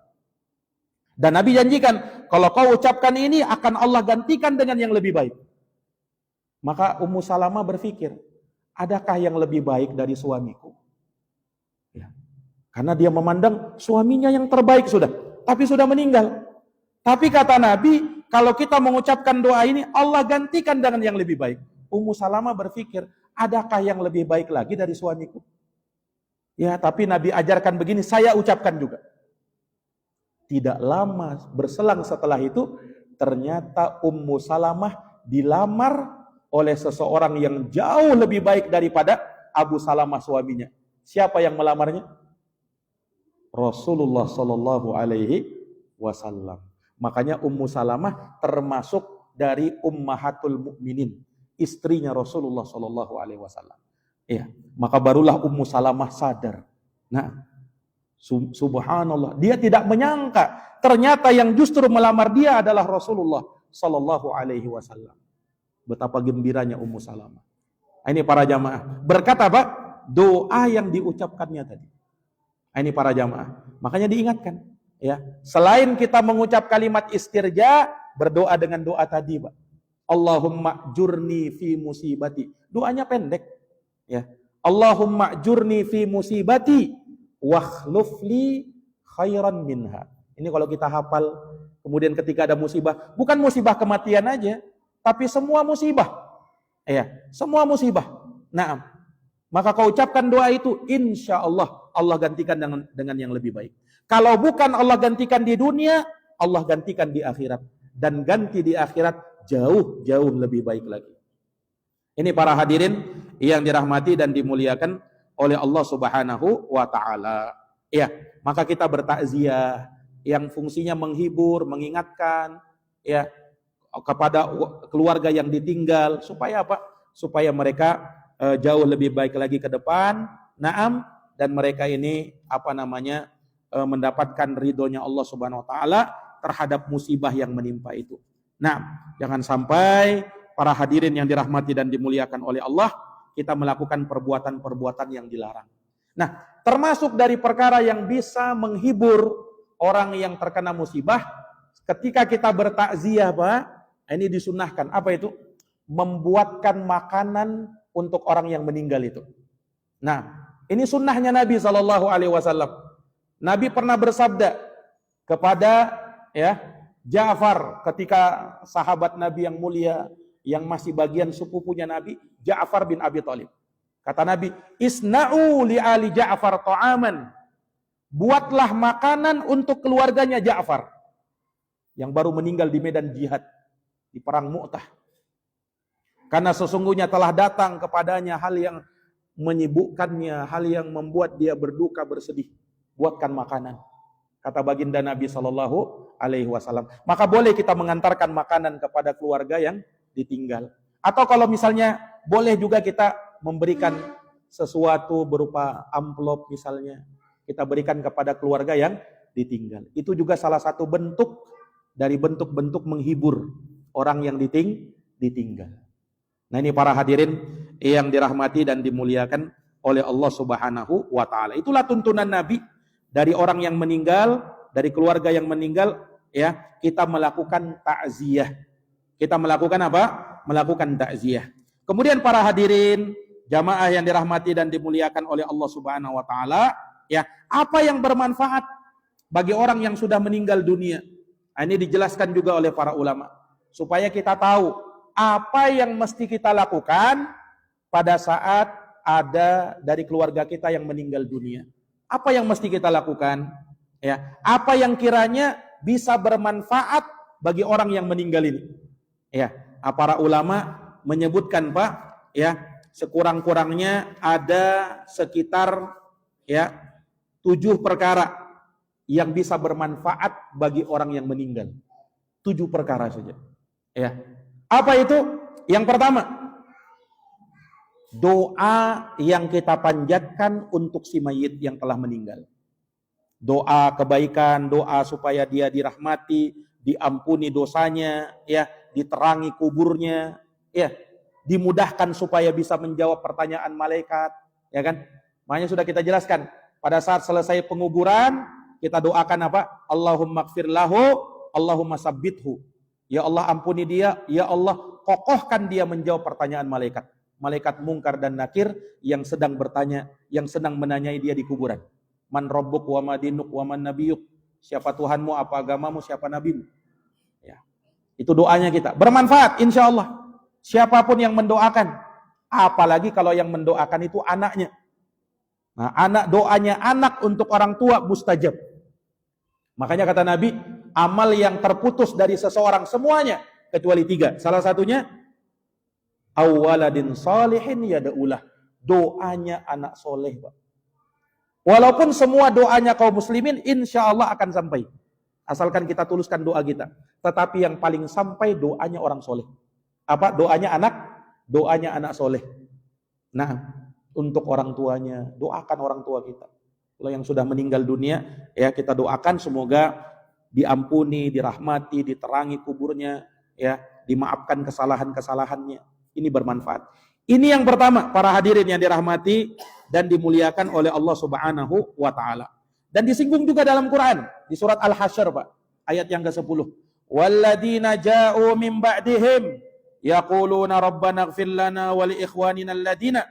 Dan Nabi janjikan, kalau kau ucapkan ini akan Allah gantikan dengan yang lebih baik. Maka Ummu Salamah berpikir, adakah yang lebih baik dari suamiku? Ya. Karena dia memandang suaminya yang terbaik sudah, tapi sudah meninggal. Tapi kata Nabi, kalau kita mengucapkan doa ini, Allah gantikan dengan yang lebih baik. Ummu Salamah berpikir, adakah yang lebih baik lagi dari suamiku? Ya, tapi Nabi ajarkan begini, saya ucapkan juga. Tidak lama berselang setelah itu, ternyata Ummu Salamah dilamar oleh seseorang yang jauh lebih baik daripada Abu Salamah suaminya. Siapa yang melamarnya? Rasulullah Sallallahu Alaihi Wasallam. Makanya Ummu Salamah termasuk dari ummahatul mukminin, istrinya Rasulullah Sallallahu Alaihi Wasallam. Ya, maka barulah Ummu Salamah sadar. Nah, subhanallah, dia tidak menyangka ternyata yang justru melamar dia adalah Rasulullah Sallallahu Alaihi Wasallam. Betapa gembiranya Ummu Salamah. Ini para jamaah berkata apa? Doa yang diucapkannya tadi. Ini para jamaah. Makanya diingatkan, ya. Selain kita mengucap kalimat istirja, berdoa dengan doa tadi, Pak. Allahumma jurni fi musibati. Doanya pendek, ya. Allahumma jurni fi musibati wakhlufli khairan minha. Ini kalau kita hafal, kemudian ketika ada musibah, bukan musibah kematian aja, tapi semua musibah. Ya, semua musibah. Naam. Maka kau ucapkan doa itu, insya Allah Allah gantikan dengan yang lebih baik. Kalau bukan Allah gantikan di dunia, Allah gantikan di akhirat. Dan ganti di akhirat jauh lebih baik lagi. Ini para hadirin yang dirahmati dan dimuliakan oleh Allah Subhanahu wa Ta'ala. Ya, maka kita bertakziah yang fungsinya menghibur, mengingatkan, ya, kepada keluarga yang ditinggal, supaya apa? Supaya mereka jauh lebih baik lagi ke depan. Naam, dan mereka ini mendapatkan ridhonya Allah Subhanahu wa Ta'ala terhadap musibah yang menimpa itu. Nah, jangan sampai para hadirin yang dirahmati dan dimuliakan oleh Allah, kita melakukan perbuatan-perbuatan yang dilarang. Nah, termasuk dari perkara yang bisa menghibur orang yang terkena musibah, ketika kita bertakziah, Pak, ini disunahkan. Apa itu? Membuatkan makanan untuk orang yang meninggal itu. Nah, ini sunnahnya Nabi SAW. Nabi pernah bersabda kepada Ja'far, ketika sahabat Nabi yang mulia, yang masih bagian sepupunya Nabi, Ja'far bin Abi Thalib. Kata Nabi, isna'u li ali Ja'far ta'aman. Buatlah makanan untuk keluarganya Ja'far yang baru meninggal di medan jihad, di perang Mu'tah. Karena sesungguhnya telah datang kepadanya hal yang menyibukkannya, hal yang membuat dia berduka, bersedih. Buatkan makanan. Kata baginda Nabi SAW. Maka boleh kita mengantarkan makanan kepada keluarga yang ditinggal. Atau kalau misalnya boleh juga kita memberikan sesuatu berupa amplop misalnya. Kita berikan kepada keluarga yang ditinggal. Itu juga salah satu bentuk dari bentuk-bentuk menghibur orang yang ditinggal. Nah, ini para hadirin yang dirahmati dan dimuliakan oleh Allah Subhanahu wa Ta'ala. Itulah tuntunan Nabi dari orang yang meninggal, dari keluarga yang meninggal, ya, kita melakukan takziah. Kita melakukan apa? Melakukan takziah. Kemudian para hadirin, jamaah yang dirahmati dan dimuliakan oleh Allah Subhanahu wa Ta'ala, ya, apa yang bermanfaat bagi orang yang sudah meninggal dunia? Ini dijelaskan juga oleh para ulama supaya kita tahu apa yang mesti kita lakukan pada saat ada dari keluarga kita yang meninggal dunia. Apa yang mesti kita lakukan? Ya, apa yang kiranya bisa bermanfaat bagi orang yang meninggal ini? Ya, para ulama menyebutkan, Pak, ya, sekurang-kurangnya ada sekitar 7 perkara yang bisa bermanfaat bagi orang yang meninggal. 7 perkara saja. Ya. Apa itu? Yang pertama, doa yang kita panjatkan untuk si mayit yang telah meninggal. Doa kebaikan, doa supaya dia dirahmati, diampuni dosanya, ya, diterangi kuburnya, ya, dimudahkan supaya bisa menjawab pertanyaan malaikat, ya kan? Makanya sudah kita jelaskan, pada saat selesai penguburan, kita doakan apa? Allahumma gfir lahu, Allahumma sabbithu. Ya Allah ampuni dia, ya Allah kokohkan dia menjawab pertanyaan malaikat. Malaikat Mungkar dan Nakir yang sedang bertanya, yang sedang menanyai dia di kuburan. Man rabbuk wa madinuk wa man nabiyuk. Siapa Tuhanmu, apa agamamu, siapa nabimu. Ya. Itu doanya kita. Bermanfaat insya Allah. Siapapun yang mendoakan. Apalagi kalau yang mendoakan itu anaknya. Nah, doanya anak untuk orang tua mustajab. Makanya kata Nabi, amal yang terputus dari seseorang semuanya kecuali 3. Salah satunya awaladin salihin yada'ulah. Doanya anak soleh, Pak. Walaupun semua doanya kaum muslimin insya Allah akan sampai. Asalkan kita tuliskan doa kita. Tetapi yang paling sampai doanya orang soleh. Apa? Doanya anak soleh. Nah, untuk orang tuanya, doakan orang tua kita. Kalau yang sudah meninggal dunia, ya kita doakan semoga diampuni, dirahmati, diterangi kuburnya, ya, dimaafkan kesalahan-kesalahannya. Ini bermanfaat. Ini yang pertama, para hadirin yang dirahmati dan dimuliakan oleh Allah Subhanahu wa Ta'ala. Dan disinggung juga dalam Quran di surat Al-Hasyr, Pak, ayat yang ke-10. Walladzina ja'u min ba'dihim yaquluna rabbana ighfir lana wa li ikhwanina alladzina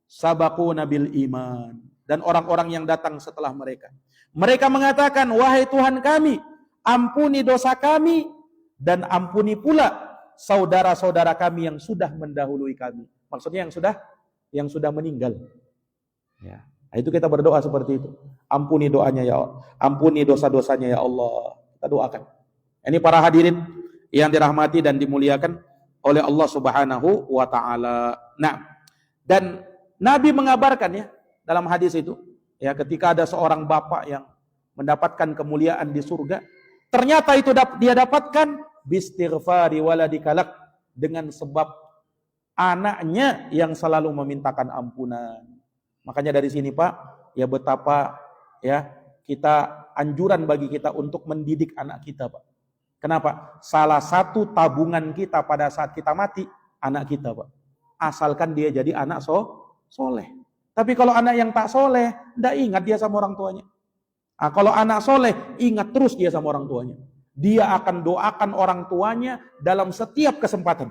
sabaquna bil iman. Dan orang-orang yang datang setelah mereka, mereka mengatakan, wahai Tuhan kami, ampuni dosa kami dan ampuni pula saudara-saudara kami yang sudah mendahului kami. Maksudnya yang sudah meninggal. Ya. Nah, itu kita berdoa seperti itu. Ampuni doanya ya Allah. Ampuni dosa-dosanya ya Allah. Kita doakan. Ini para hadirin yang dirahmati dan dimuliakan oleh Allah Subhanahu wa taala. Nah, dan Nabi mengabarkan ya dalam hadis itu, ya, ketika ada seorang bapak yang mendapatkan kemuliaan di surga, ternyata itu dia dapatkan bistighfari waladikalak, dengan sebab anaknya yang selalu memintakan ampunan. Makanya dari sini, Pak, ya betapa ya kita anjuran bagi kita untuk mendidik anak kita, Pak. Kenapa? Salah satu tabungan kita pada saat kita mati, anak kita, Pak. Asalkan dia jadi anak soleh. Tapi kalau anak yang tak soleh, tidak ingat dia sama orang tuanya. Nah, kalau anak soleh, ingat terus dia sama orang tuanya. Dia akan doakan orang tuanya dalam setiap kesempatan.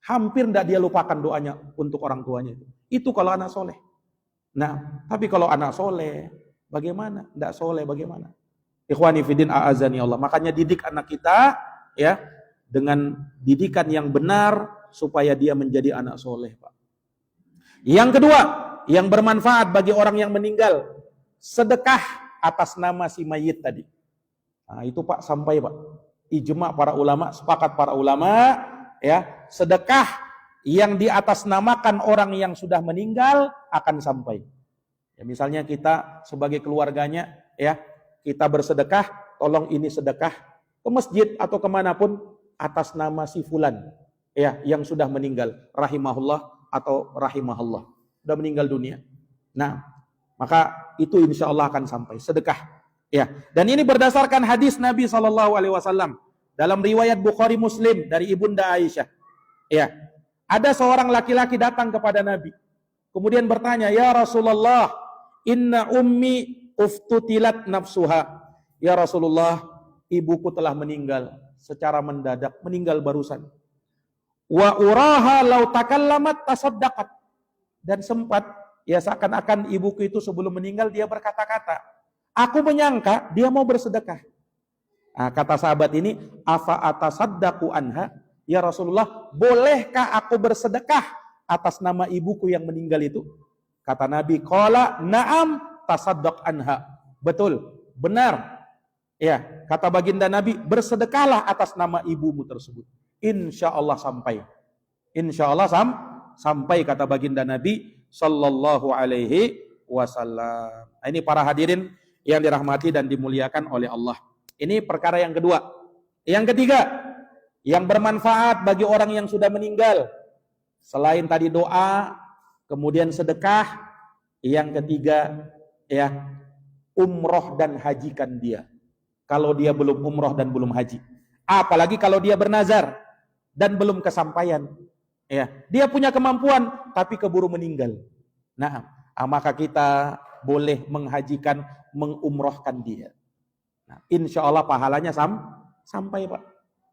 Hampir tidak dia lupakan doanya untuk orang tuanya. Itu kalau anak soleh. Nah, tapi kalau anak soleh, bagaimana? Tidak soleh, bagaimana? Ikhwani fiddin a'azani Allah. Makanya didik anak kita ya dengan didikan yang benar supaya dia menjadi anak soleh, Pak. Yang kedua, yang bermanfaat bagi orang yang meninggal, sedekah atas nama si mayit tadi. Nah, itu Pak sampai, Pak. Ijma para ulama, sepakat para ulama ya, sedekah yang diatasnamakan orang yang sudah meninggal akan sampai. Ya, misalnya kita sebagai keluarganya ya, kita bersedekah, tolong ini sedekah ke masjid atau kemanapun atas nama si fulan ya yang sudah meninggal, rahimahullah atau rahimahullah, sudah meninggal dunia. Nah, maka itu insya Allah akan sampai sedekah. Ya, dan ini berdasarkan hadis Nabi SAW dalam riwayat Bukhari Muslim dari Ibunda Aisyah. Ya, ada seorang laki-laki datang kepada Nabi, kemudian bertanya, ya Rasulullah, inna ummi uftutilat nafsuha. Ya Rasulullah, ibuku telah meninggal secara mendadak, meninggal barusan. Wa uraha law takallamat tasaddaqat. Dan sempat ya seakan-akan ibuku itu sebelum meninggal dia berkata-kata. Aku menyangka dia mau bersedekah. Nah, kata sahabat ini, afa atasaddaqu anha? Ya Rasulullah, bolehkah aku bersedekah atas nama ibuku yang meninggal itu? Kata Nabi, qala na'am tasaddaq anha. Betul, benar. Ya, kata baginda Nabi, bersedekahlah atas nama ibumu tersebut. Insya Allah sampai. Insya Allah sampai, kata baginda Nabi sallallahu alaihi wasallam. Nah, ini para hadirin yang dirahmati dan dimuliakan oleh Allah. Ini perkara yang kedua. Yang ketiga, yang bermanfaat bagi orang yang sudah meninggal, selain tadi doa, kemudian sedekah, yang ketiga ya umroh dan hajikan dia. Kalau dia belum umroh dan belum haji, apalagi kalau dia bernazar dan belum kesampaian, ya dia punya kemampuan tapi keburu meninggal. Nah, maka kita boleh menghajikan, mengumrohkan dia. Nah, insya Allah pahalanya sampai, Pak.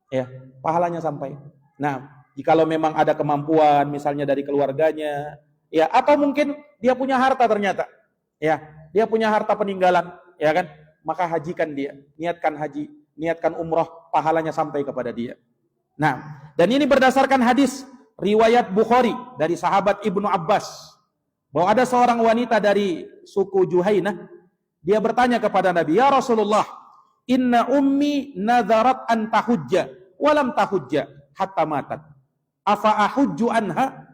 Ya, pahalanya sampai. Nah, jikalau memang ada kemampuan, misalnya dari keluarganya, ya, atau mungkin dia punya harta ternyata, ya, dia punya harta peninggalan, ya kan, maka hajikan dia, niatkan haji, niatkan umroh, pahalanya sampai kepada dia. Nah, dan ini berdasarkan hadis riwayat Bukhari dari sahabat Ibnu Abbas, bahwa ada seorang wanita dari suku Juhainah, dia bertanya kepada Nabi, ya Rasulullah, inna ummi nadharat an tahujja walam tahujja hatta matat. Afa ahujju anha?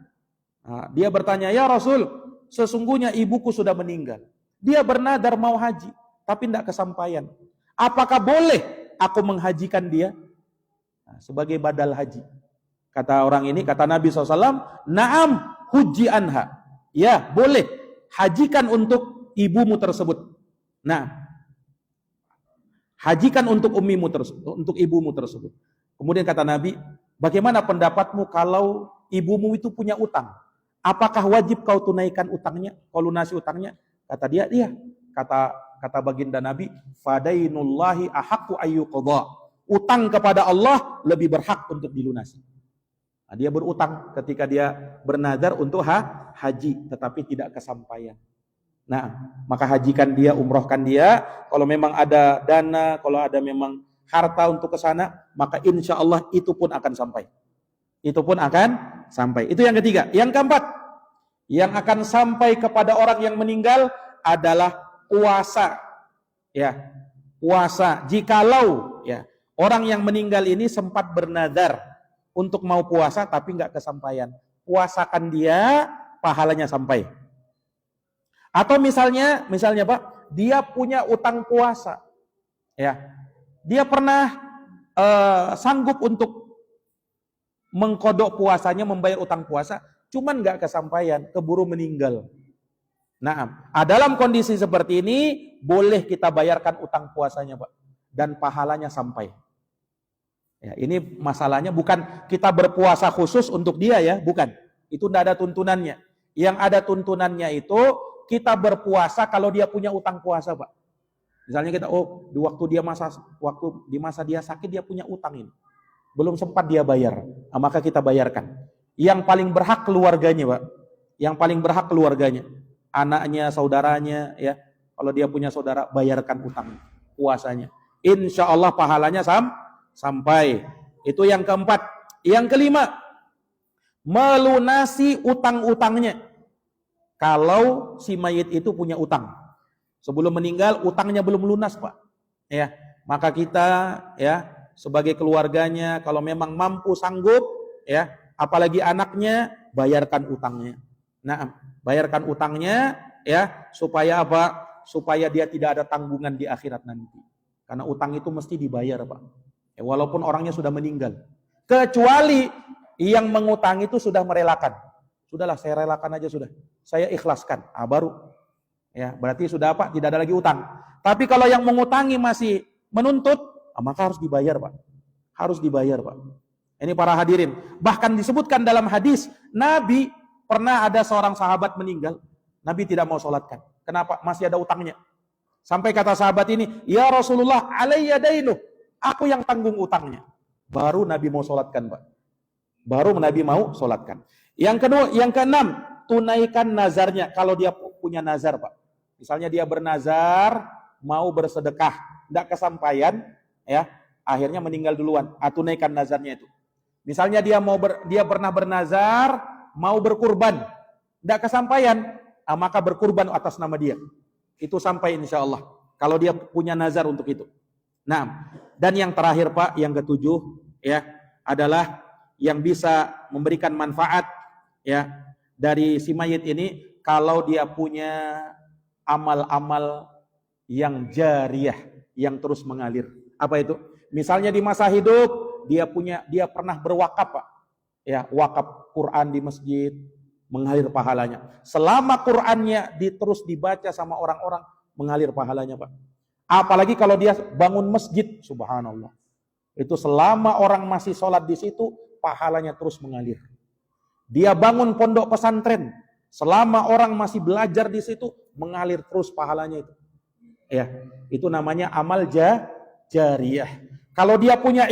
Nah, dia bertanya, ya Rasul, sesungguhnya ibuku sudah meninggal. Dia bernadar mau haji, tapi tidak kesampaian. Apakah boleh aku menghajikan dia? Nah, sebagai badal haji. Kata orang ini, kata Nabi SAW, na'am hujji anha. Ya, boleh. Hajikan untuk ibumu tersebut. Nah, hajikan untuk ummimu tersebut, untuk ibumu tersebut. Kemudian kata Nabi, bagaimana pendapatmu kalau ibumu itu punya utang? Apakah wajib kau tunaikan utangnya, kau lunasi utangnya? Kata dia, iya. kata baginda Nabi, fadainullahi ahaqqu ayyuqadha. Utang kepada Allah lebih berhak untuk dilunasi. Nah, dia berutang ketika dia bernazar untuk haji, tetapi tidak kesampaian. Nah, maka hajikan dia, umrohkan dia. Kalau memang ada dana, kalau ada memang harta untuk ke sana, maka insya Allah itu pun akan sampai. Itu pun akan sampai. Itu yang ketiga. Yang keempat, yang akan sampai kepada orang yang meninggal adalah puasa. Ya, puasa. Jikalau ya orang yang meninggal ini sempat bernazar untuk mau puasa tapi nggak kesampaian, puasakan dia, pahalanya sampai. Atau misalnya Pak, dia punya utang puasa, ya, dia pernah sanggup untuk mengkodok puasanya, membayar utang puasa, cuman nggak kesampaian, keburu meninggal. Nah, dalam kondisi seperti ini boleh kita bayarkan utang puasanya, Pak, dan pahalanya sampai. Ya, ini masalahnya bukan kita berpuasa khusus untuk dia ya, bukan. Itu tidak ada tuntunannya. Yang ada tuntunannya itu kita berpuasa kalau dia punya utang puasa, Pak. Misalnya kita, di di masa dia sakit dia punya utang ini, belum sempat dia bayar, maka kita bayarkan. Yang paling berhak keluarganya, Pak. Yang paling berhak keluarganya, anaknya, saudaranya, ya. Kalau dia punya saudara, bayarkan utang puasanya. Insya Allah pahalanya sampai. Itu yang keempat. Yang kelima, melunasi utang-utangnya. Kalau si mayit itu punya utang, sebelum meninggal utangnya belum lunas, Pak, ya, maka kita ya sebagai keluarganya kalau memang mampu sanggup, ya, apalagi anaknya, bayarkan utangnya. Nah, bayarkan utangnya, ya, supaya apa? Supaya dia tidak ada tanggungan di akhirat nanti. Karena utang itu mesti dibayar, Pak. Ya, walaupun orangnya sudah meninggal, kecuali yang mengutang itu sudah merelakan. Sudahlah, saya relakan aja sudah. Saya ikhlaskan. Baru. Ya, berarti sudah apa? Tidak ada lagi utang. Tapi kalau yang mengutangi masih menuntut, maka harus dibayar, Pak. Harus dibayar, Pak. Ini para hadirin. Bahkan disebutkan dalam hadis, Nabi pernah ada seorang sahabat meninggal. Nabi tidak mau sholatkan. Kenapa? Masih ada utangnya. Sampai kata sahabat ini, ya Rasulullah, alayya dainuh. Aku yang tanggung utangnya. Baru Nabi mau sholatkan, Pak. Baru Nabi mau sholatkan. Yang kedua, yang keenam, tunaikan nazarnya kalau dia punya nazar, Pak. Misalnya dia bernazar mau bersedekah, tidak kesampaian, ya, akhirnya meninggal duluan. Tunaikan nazarnya itu. Misalnya dia pernah bernazar mau berkurban, tidak kesampaian, maka berkurban atas nama dia. Itu sampai insya Allah. Kalau dia punya nazar untuk itu. Nah, dan yang terakhir, Pak, yang ketujuh, ya, adalah yang bisa memberikan manfaat, ya, dari si mayit ini kalau dia punya amal-amal yang jariyah, yang terus mengalir. Apa itu? Misalnya di masa hidup dia pernah berwakaf, Pak. Ya, wakaf Quran di masjid, mengalir pahalanya. Selama Qurannya terus dibaca sama orang-orang, mengalir pahalanya, Pak. Apalagi kalau dia bangun masjid, subhanallah. Itu selama orang masih sholat di situ, pahalanya terus mengalir. Dia bangun pondok pesantren, selama orang masih belajar di situ, mengalir terus pahalanya itu. Ya, itu namanya amal jariyah. Kalau dia punya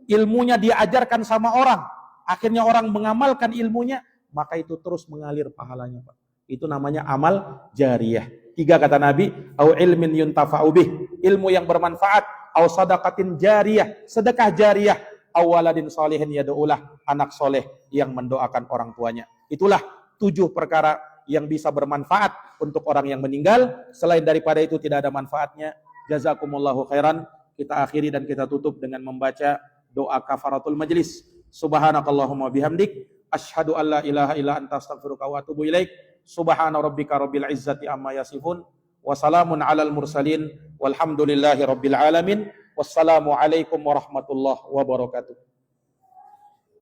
ilmunya dia ajarkan sama orang, akhirnya orang mengamalkan ilmunya, maka itu terus mengalir pahalanya, Pak. Itu namanya amal jariyah. 3 kata Nabi, au ilmin yuntafa'u bih, ilmu yang bermanfaat, au sadaqatin jariyah, sedekah jariyah, awaladin solihin yad'ulah, anak soleh yang mendoakan orang tuanya. Itulah 7 perkara yang bisa bermanfaat untuk orang yang meninggal. Selain daripada itu tidak ada manfaatnya. Jazakumullahu khairan. Kita akhiri dan kita tutup dengan membaca doa kafaratul majlis. Subhanakallahumma bihamdik, asyhadu an la ilaha illa anta astaghfiruka wa atubu ilaik. Subhana rabbika rabbil izzati amma yasifun. Wassalamun alal mursalin. Walhamdulillahi rabbil alamin. Wassalamualaikum warahmatullahi wabarakatuh.